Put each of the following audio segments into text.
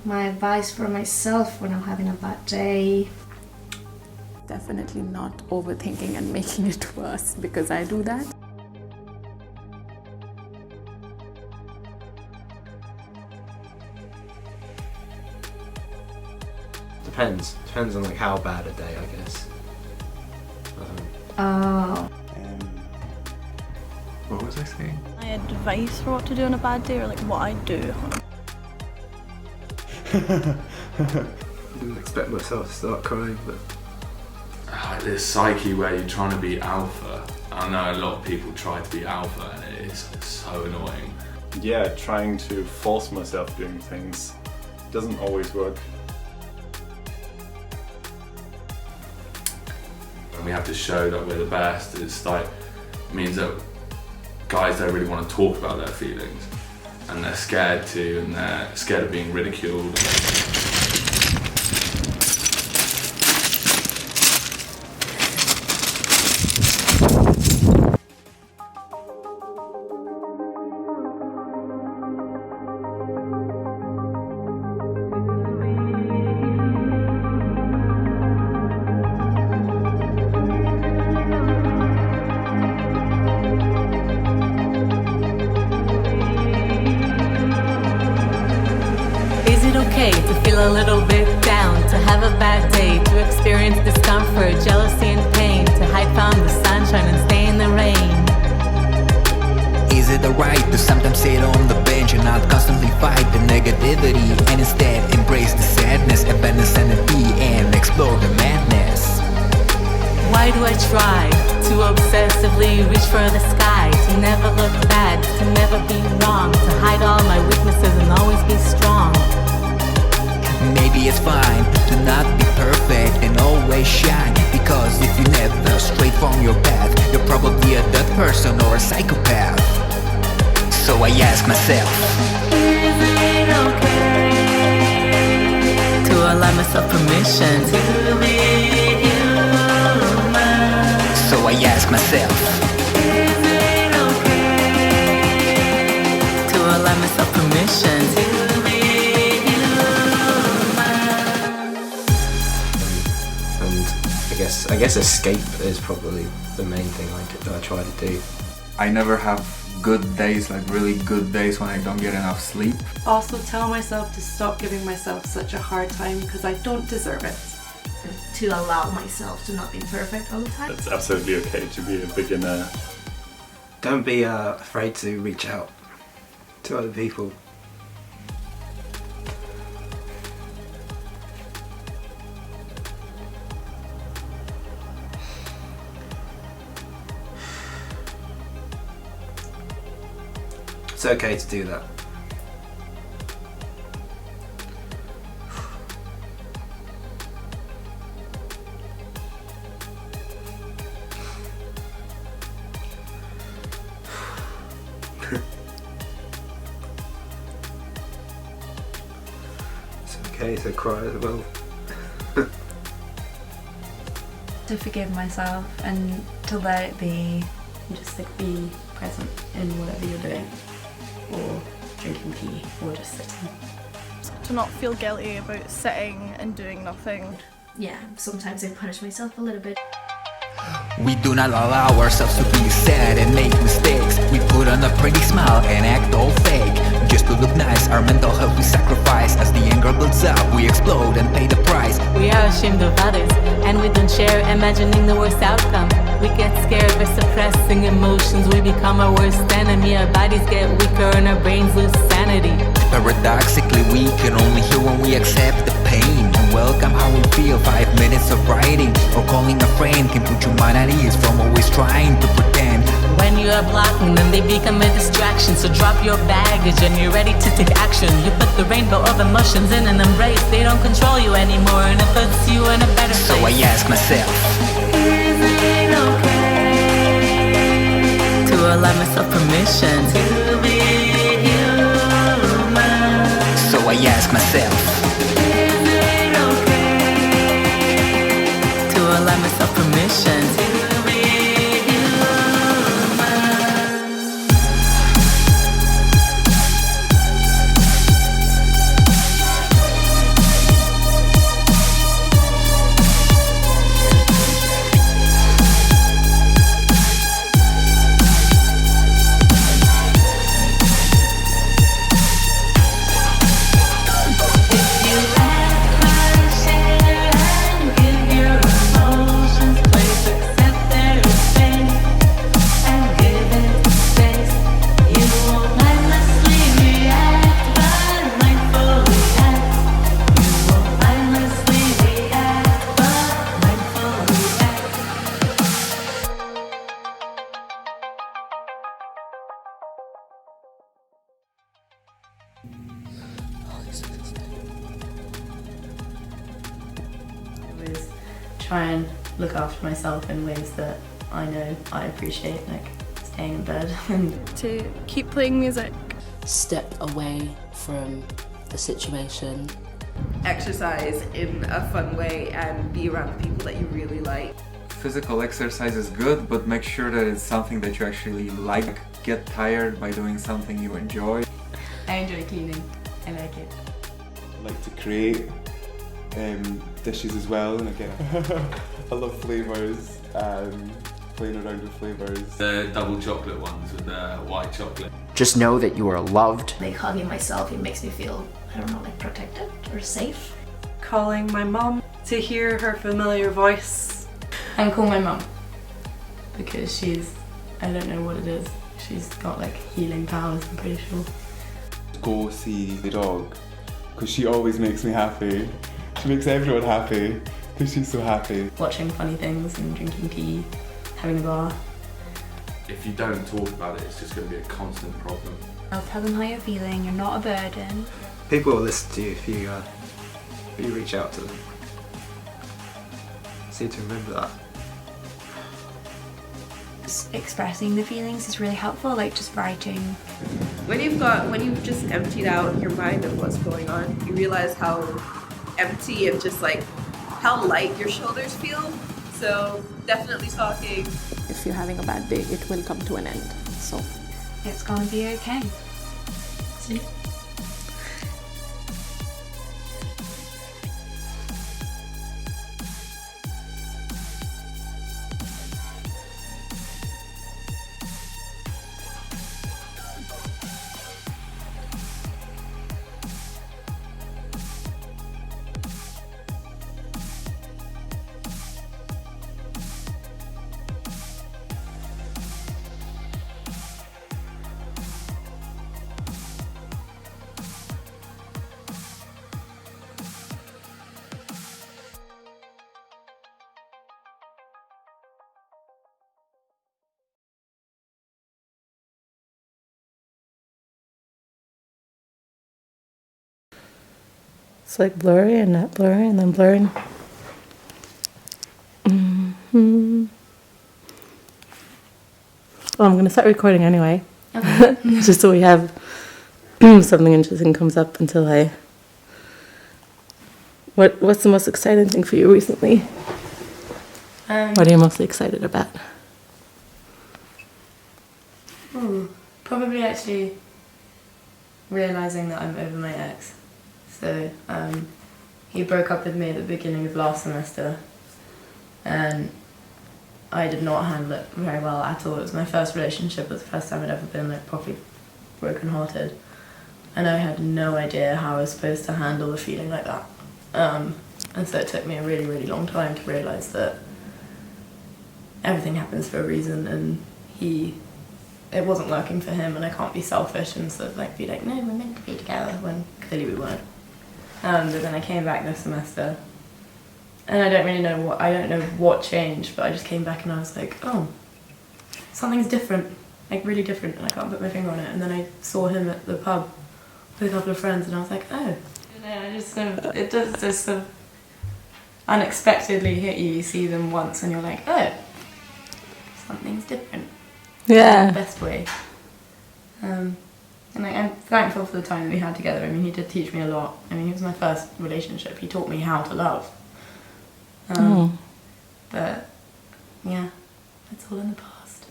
my advice for myself when I'm having a bad day. Definitely not overthinking and making it worse, because I do that. Depends on like how bad a day, I guess. What was I saying? My advice for what to do on a bad day, or like what I do. I didn't expect myself to start crying, but This psyche where you're trying to be alpha. I know a lot of people try to be alpha and it's so annoying. Yeah, trying to force myself doing things doesn't always work. And we have to show that we're the best. It's like, it means that guys don't really want to talk about their feelings, and they're scared to, and they're scared of being ridiculed. To feel a little bit down, to have a bad day, to experience discomfort, jealousy and pain, to hide from the sunshine and stay in the rain. Is it alright to sometimes sit on the bench and not constantly fight the negativity, and instead embrace the sadness, abandon sanity and explore the madness? Why do I try to obsessively reach for the sky, to never look bad, to never be wrong, to hide all my weaknesses and always be strong? Maybe it's fine to not be perfect and always shine, because if you never stray from your path, you're probably a dead person or a psychopath. So I ask myself, is it okay to allow myself permission to be human? So I ask myself, is it okay to allow myself permission to be I guess escape is probably the main thing that I try to do. I never have good days, like really good days when I don't get enough sleep. Also tell myself to stop giving myself such a hard time, because I don't deserve it. To allow myself to not be perfect all the time. It's absolutely okay to be a beginner. Don't be afraid to reach out to other people. It's okay to do that. It's okay to cry as well. To forgive myself and to let it be, and just like be present in whatever you're doing, or drinking tea, or just sitting. To not feel guilty about sitting and doing nothing. Yeah, sometimes I punish myself a little bit. we do not allow ourselves to be sad and make mistakes. We put on a pretty smile and act all fake, just to look nice. Our mental health we sacrifice. As the anger builds up, we explode and pay the price. We are ashamed of others, and we don't share, imagining the worst outcome. We get scared by suppressing emotions. We become our worst enemy. Our bodies get weaker and our brains lose sanity. Paradoxically, we can only hear when we accept the pain and welcome how we feel. 5 minutes of writing or calling a friend can put your mind at ease from always trying to pretend. When you are blocking them, they become a distraction. So drop your baggage and you're ready to take action. You put the rainbow of emotions in an embrace. They don't control you anymore, and it puts you in a better place. So I ask myself, is it okay to allow myself permission to be human? So I ask myself, is it okay to allow myself permission to be human? Always try and look after myself in ways that I know I appreciate, like staying in bed. To keep playing music. Step away from the situation. Exercise in a fun way and be around the people that you really like. Physical exercise is good, but make sure that it's something that you actually like. Get tired by doing something you enjoy. I enjoy cleaning. I like it. I like to create dishes as well, and again, I love flavours, playing around with flavours. The double chocolate ones with the white chocolate. Just know that you are loved. Like hugging myself, it makes me feel, I don't know, like protected or safe. Calling my mum to hear her familiar voice. And call my mum because she's, I don't know what it is, she's got like healing powers, I'm pretty sure. Go see the dog because she always makes me happy. She makes everyone happy because she's so happy. Watching funny things and drinking tea, having a bath. If you don't talk about it, it's just going to be a constant problem. Tell them how you're feeling, you're not a burden. People will listen to you if you reach out to them. So you need to remember that. Expressing the feelings is really helpful, like just writing. When you've just emptied out your mind of what's going on, you realize how empty and just like how light your shoulders feel. So definitely talking. If you're having a bad day, it will come to an end. So it's gonna be okay. See? It's like blurry and not blurry and then blurring. Well, I'm going to start recording anyway. Okay. Just so we have something interesting comes up until I... What's the most exciting thing for you recently? What are you mostly excited about? Probably actually realising that I'm over my ex. So he broke up with me at the beginning of last semester and I did not handle it very well at all. It was my first relationship. It was the first time I'd ever been like properly broken-hearted, and I had no idea how I was supposed to handle the feeling like that. And so it took me a really, really long time to realise that everything happens for a reason, and it wasn't working for him, and I can't be selfish and sort of like be like, no, we're meant to be together, when clearly we weren't. But then I came back this semester, and I don't know what changed, but I just came back and I was like, oh, something's different, like really different, and I can't put my finger on it. And then I saw him at the pub with a couple of friends, and I was like, oh. I just it does just sort of unexpectedly hit you. You see them once, and you're like, oh, something's different. Yeah. In the best way. And I'm thankful for the time that we had together. I mean, he did teach me a lot. I mean, he was my first relationship. He taught me how to love. But yeah, it's all in the past.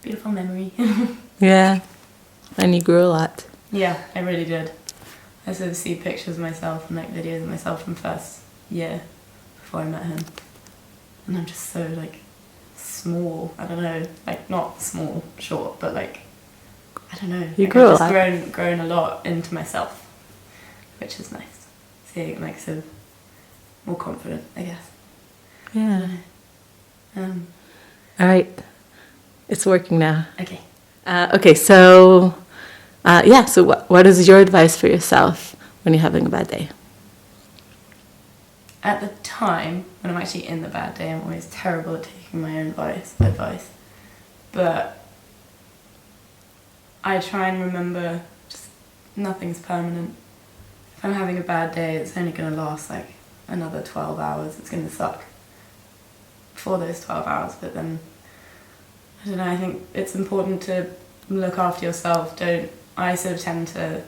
Beautiful memory. Yeah, and you grew a lot. Yeah, I really did. I sort of see pictures of myself and like videos of myself from first year before I met him, and I'm just so like small. I don't know, like not small, short, but like I don't know. You like, grew I've a lot. just grown a lot into myself, which is nice. Seeing like sort of more confident, I guess. Yeah. I don't know. All right, it's working now. Okay. Okay, so so what is your advice for yourself when you're having a bad day? At the time, when I'm actually in the bad day, I'm always terrible at taking my own advice. But I try and remember just nothing's permanent. If I'm having a bad day, it's only going to last like another 12 hours. It's going to suck for those 12 hours, but then, I don't know, I think it's important to look after yourself. I sort of tend to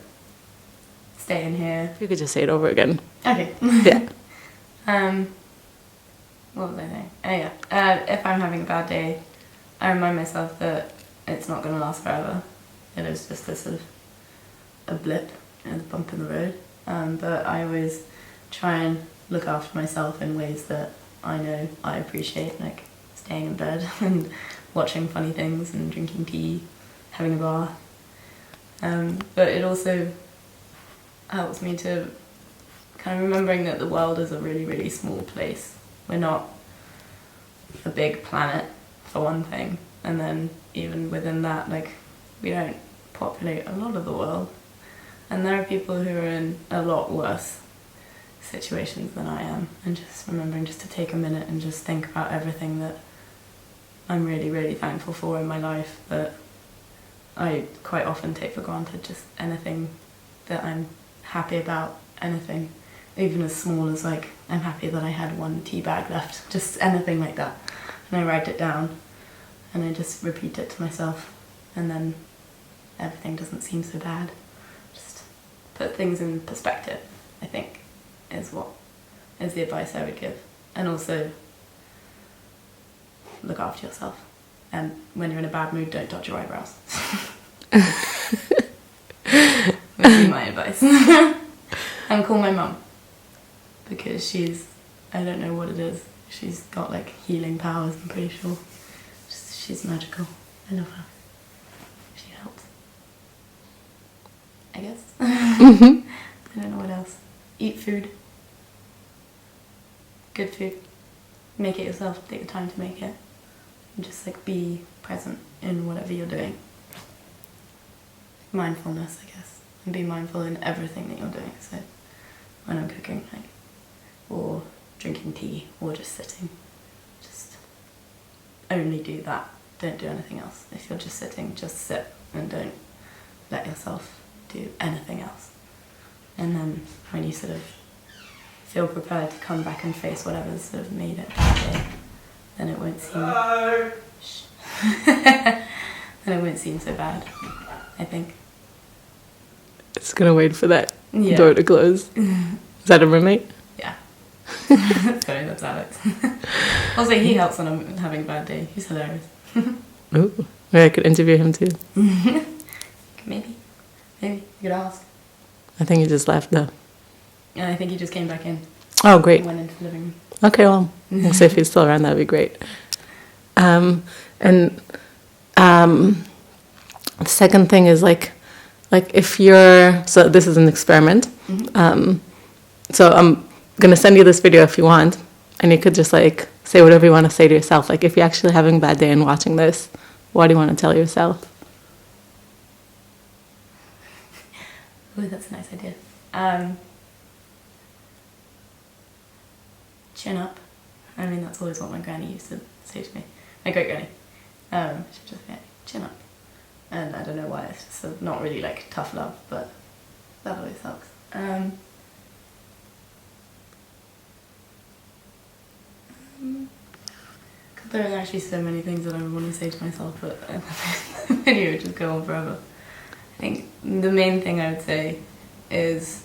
stay in here. You could just say it over again. Okay. Yeah. What was I saying? Oh yeah. If I'm having a bad day, I remind myself that it's not going to last forever. It is just a sort of a blip and a bump in the road. But I always try and look after myself in ways that I know I appreciate, like staying in bed and watching funny things and drinking tea, having a bath. But it also helps me to kind of remembering that the world is a really, really small place. We're not a big planet, for one thing, and then even within that, like, we don't populate a lot of the world. And there are people who are in a lot worse situations than I am, and just remembering just to take a minute and just think about everything that I'm really, really thankful for in my life, that I quite often take for granted. Just anything that I'm happy about, anything even as small as like I'm happy that I had one tea bag left, just anything like that, and I write it down and I just repeat it to myself, and then everything doesn't seem so bad. Just put things in perspective, I think, is the advice I would give. And also look after yourself, and when you're in a bad mood, don't touch your eyebrows. Would be my advice. And call my mum, because I don't know what it is, she's got like healing powers, I'm pretty sure. She's magical. I love her. She helps, I guess. I don't know what else. Eat food. Good food. Make it yourself, take the time to make it. And just like be present in whatever you're doing. Mindfulness, I guess. And be mindful in everything that you're doing. So when I'm cooking, like, or drinking tea, or just sitting, just only do that. Don't do anything else. If you're just sitting, just sit, and don't let yourself do anything else. And then when you sort of feel prepared to come back and face whatever's sort of made it that day, then it won't seem then it won't seem so bad, I think. It's gonna wait for that Yeah. door to close. Is that a roommate? Yeah. Sorry, that's Alex. Also, he helps when I'm having a bad day. He's hilarious. Ooh, maybe I could interview him too. Maybe. You could ask. I think he just left though. And I think he just came back in. Oh, great. Went into the living room. Okay, well, we'll see if he's still around. That'd be great. The second thing is like if you're, so this is an experiment. So I'm gonna send you this video if you want, and you could just like say whatever you want to say to yourself. Like if you're actually having a bad day and watching this, what do you want to tell yourself? Ooh, that's a nice idea. Chin up. I mean, that's always what my granny used to say to me. My great granny. She'd just be like, chin up. And I don't know why, it's just not really like tough love, but that always helps. There are actually so many things that I would want to say to myself, but the video would just go on forever. I think the main thing I would say is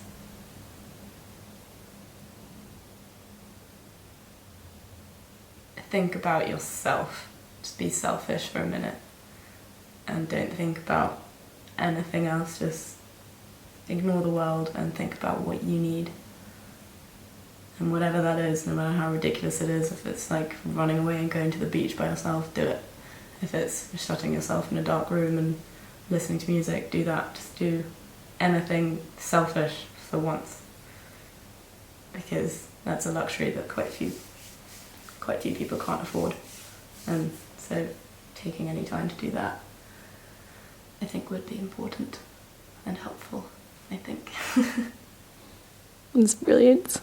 think about yourself. Just be selfish for a minute and don't think about anything else. Just ignore the world and think about what you need. And whatever that is, no matter how ridiculous it is, if it's like running away and going to the beach by yourself, do it. If it's shutting yourself in a dark room and listening to music, do that. Just do anything selfish for once. Because that's a luxury that quite few people can't afford. And so taking any time to do that, I think, would be important and helpful, I think. It's brilliant.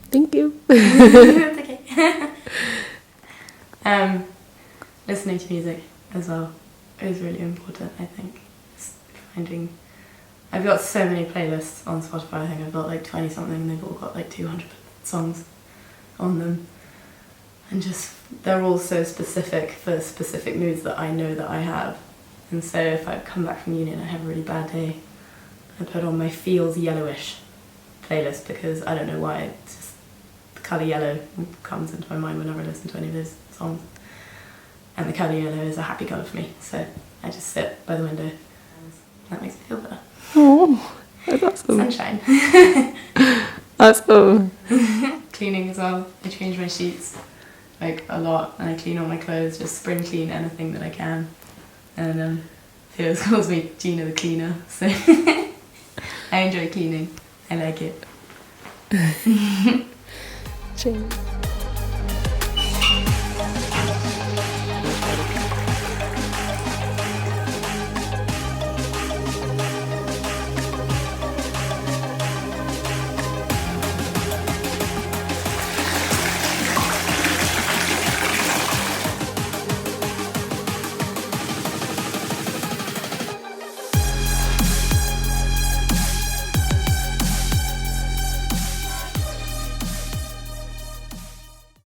Thank you. It's okay. Listening to music as well is really important, I think. finding. I've got so many playlists on Spotify. I think I've got like 20 something, and they've all got like 200 songs on them, and just they're all so specific for specific moods that I know that I have. And so if I come back from uni and I have a really bad day, I put on my Feels Yellowish playlist, because I don't know why, it's just the colour yellow comes into my mind whenever I listen to any of those songs. And the colour yellow is a happy colour for me, so I just sit by the window and that makes me feel better. Oh, that's awesome. Sunshine. Awesome. Cleaning as well. I change my sheets like a lot, and I clean all my clothes, just spring clean anything that I can. And Theo calls me Gina the cleaner, so I enjoy cleaning. I like it. Change.